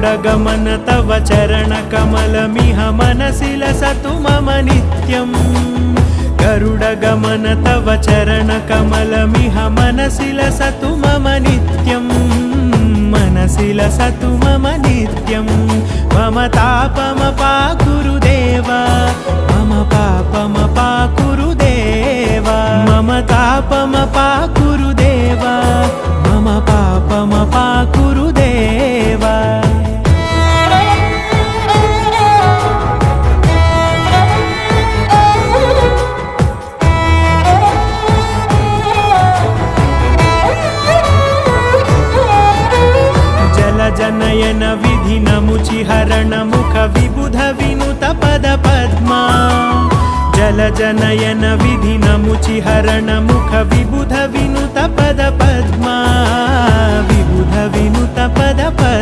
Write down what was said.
गरुडगमन तव चरणकमलमिह मनसि लसतु मम नित्यम् गरुडगमन तव चरणकमलमिह मनसि लसतु मम नित्यम् मनसि लसतु मम नित्यं मम तापमपाकुरुदेव मम पापमपाकुरुदेव मम तापमपाकुरुदेव मम पापमपाकुरुदेव जनयन विधि नमुचिहरण मुख विबुध विनुत पद पद्मा जल जनयन विधि नमुचिहरण मुख विबुध विनुत पद पद्मा विबुध विनुत पद पद्मा।